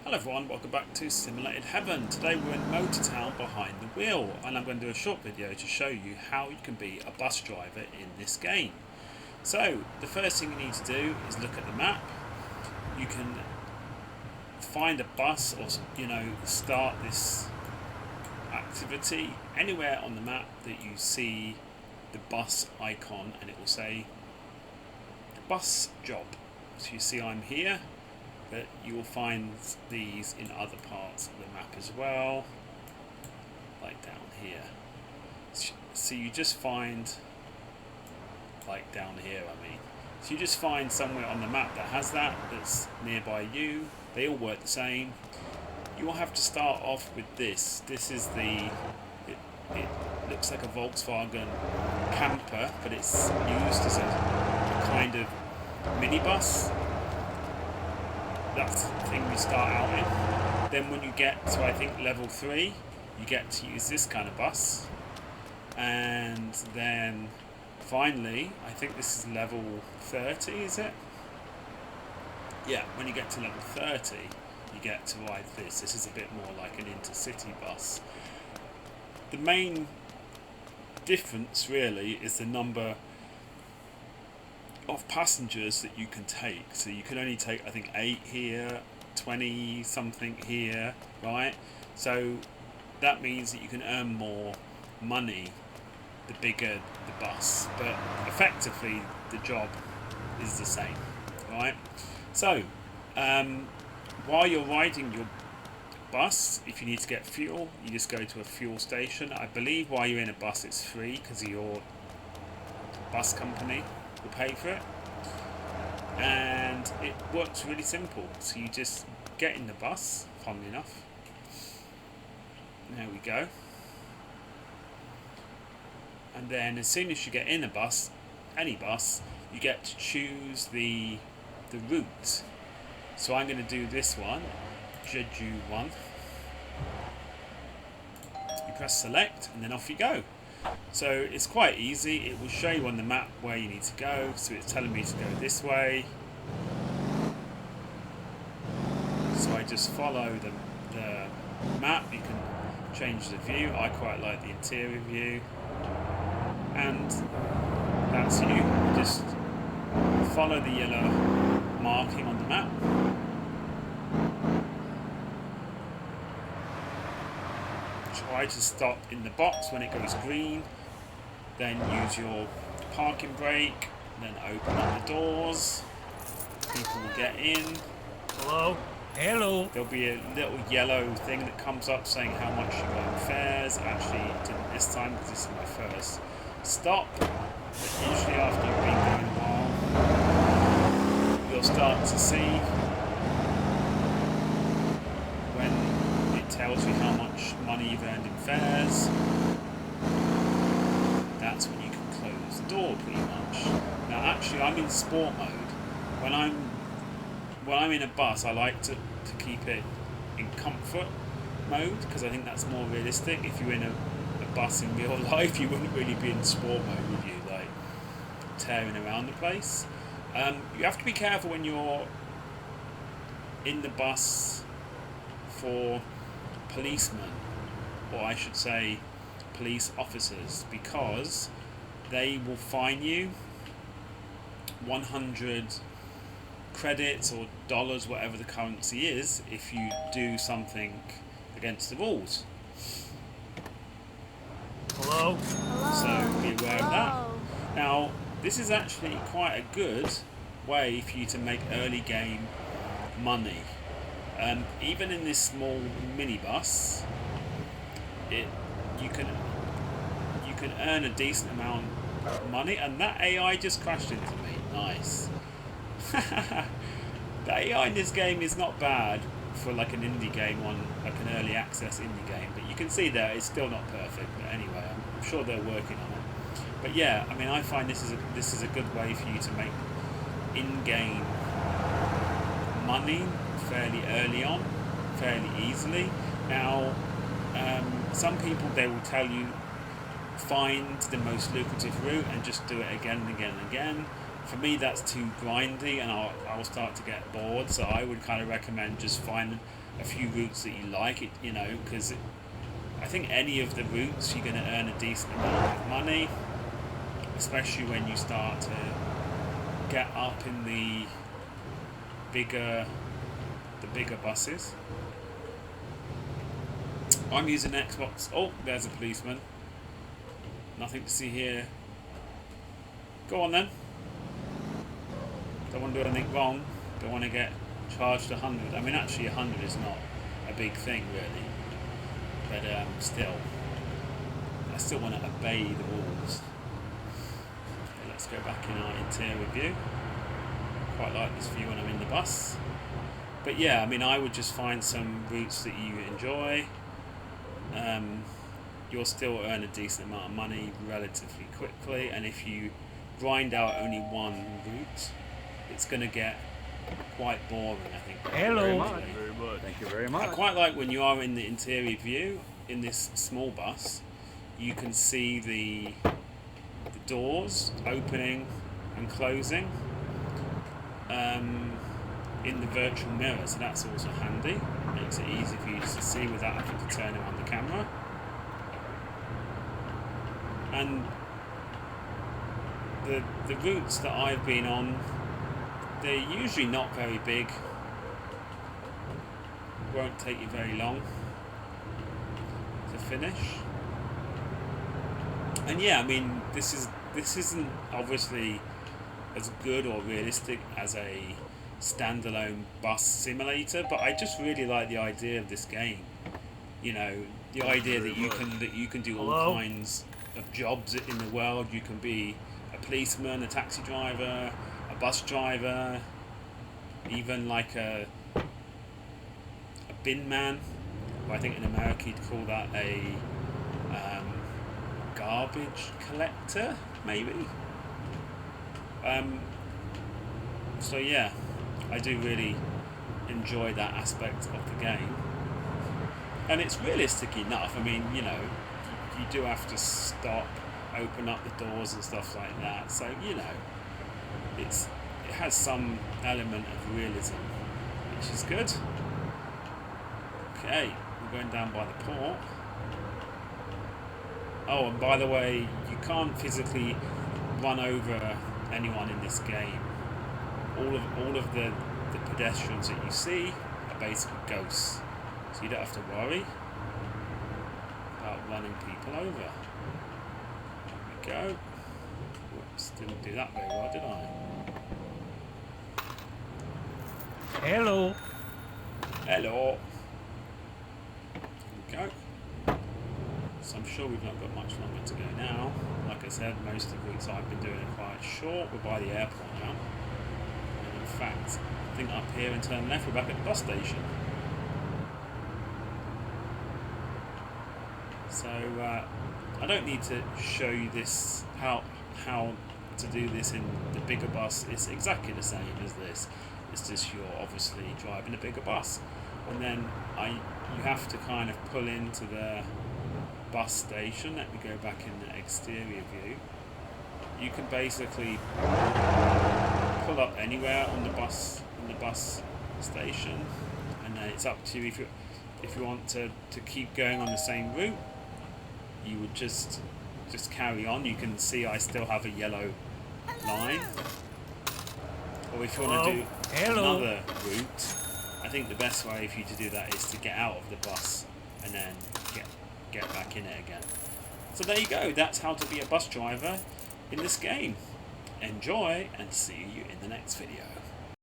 Hello everyone, welcome back to Simulated Heaven. Today we're in MotorTown behind the wheel, and I'm going to do a short video to show you how you can be a bus driver in this game. So the first thing you need to do is look at the map. You can find a bus or start this activity anywhere on the map that you see the bus icon, and it will say bus job. So you see I'm here, but you will find these in other parts of the map as well, like down here. So you just find, like down here so you just find somewhere on the map that has that's nearby you. They all work the same. You will have to start off with this. This is it looks like a Volkswagen camper, but it's used as a kind of minibus. That's the thing we start out in. Then when you get to, I think, level 3, you get to use this kind of bus. And then finally, I think this is level 30, is it? Yeah, when you get to level 30, you get to ride this. This is a bit more like an intercity bus. The main difference really is the number of passengers that you can take. So you can only take, I think, 8 here, 20 something here, right? So that means that you can earn more money the bigger the bus, but effectively the job is the same, right? So while you're riding your bus, if you need to get fuel, you just go to a fuel station. I believe while you're in a bus it's free because your bus company will pay for it, and it works really simple. So you just get in the bus, funnily enough. There we go. And then as soon as you get in a bus, any bus, you get to choose the route. So I'm going to do this one, Jeju 1. You press select and then off you go. So it's quite easy. It will show you on the map where you need to go. So it's telling me to go this way. So I just follow the map. You can change the view. I quite like the interior view. And that's you. Just follow the yellow marking on the map. Try to stop in the box when it goes green, then use your parking brake, then open up the doors. People will get in. Hello? Hello? There'll be a little yellow thing that comes up saying how much you got in fares. Actually, it didn't this time because this is my first stop, but usually after you've been going a while, you'll start to see when it tells you how much money you've earned in fares. That's when you can close the door pretty much. Now actually I'm in sport mode. When I'm in a bus, I like to keep it in comfort mode because I think that's more realistic. If you're in a bus in real life, you wouldn't really be in sport mode, would you? Like tearing around the place. You have to be careful when you're in the bus for policemen, or I should say police officers, because they will fine you 100 credits or dollars, whatever the currency is, if you do something against the rules. Hello? So be aware of that. Now this is actually quite a good way for you to make early game money. Even in this small minibus, you can earn a decent amount of money. And that AI just crashed into me. Nice. The AI in this game is not bad for like an indie game, like an early access indie game, but you can see there it's still not perfect. But anyway, I'm sure they're working on it. But yeah, I mean, I find this is a good way for you to make in-game money fairly early on, fairly easily. Now, some people, they will tell you find the most lucrative route and just do it again and again and again. for me that's too grindy, and I'll start to get bored. So I would kind of recommend just finding a few routes that you like, it, you know, because I think any of the routes you're going to earn a decent amount of money, especially when you start to get up in the bigger buses. I'm using Xbox. Oh, there's a policeman. Nothing to see here. Go on then. Don't want to do anything wrong. Don't want to get charged 100. I mean, actually 100 is not a big thing really, but still, I still want to obey the rules. Okay, let's go back in our interior view. Quite like this view when I'm in the bus. But yeah, I mean, I would just find some routes that you enjoy. You'll still earn a decent amount of money relatively quickly, and if you grind out only one route, it's going to get quite boring, I think. Hello. Thank you very much. I quite like when you are in the interior view in this small bus, you can see the doors opening and closing in the virtual mirror, so that's also handy. Makes it easy for you to see without having to turn it on the camera. And the routes that I've been on, they're usually not very big. Won't take you very long to finish. And yeah, I mean, this isn't obviously as good or realistic as a standalone bus simulator, but I just really like the idea of this game. You know, the idea that you can do all kinds of jobs in the world. You can be a policeman, a taxi driver, a bus driver, even like a bin man. I think in America you'd call that a garbage collector, maybe. So yeah, I do really enjoy that aspect of the game, and it's realistic enough. I mean, you know, you do have to stop, open up the doors and stuff like that. So you know, it has some element of realism, which is good. Okay, we're going down by the port. Oh, and by the way, you can't physically run over anyone in this game. All of the pedestrians that you see are basically ghosts, so you don't have to worry about running people over. There we go. Whoops, didn't do that very well, did I? Hello. Hello. There we go. So I'm sure we've not got much longer to go now. Like I said, most of the routes I've been doing are quite short. We're by the airport now. And in fact, I think up here and turn left, we're back at the bus station. So I don't need to show you this, how to do this in the bigger bus. It's exactly the same as this. It's just you're obviously driving a bigger bus, and then you have to kind of pull into the bus station. Let me go back in the exterior view. You can basically pull up anywhere on the bus station, and then it's up to you if you want to keep going on the same route. You would just carry on. You can see I still have a yellow line. Or if you want to do another route, I think the best way for you to do that is to get out of the bus and then get back in it again. So there you go. That's how to be a bus driver in this game. Enjoy, and see you in the next video.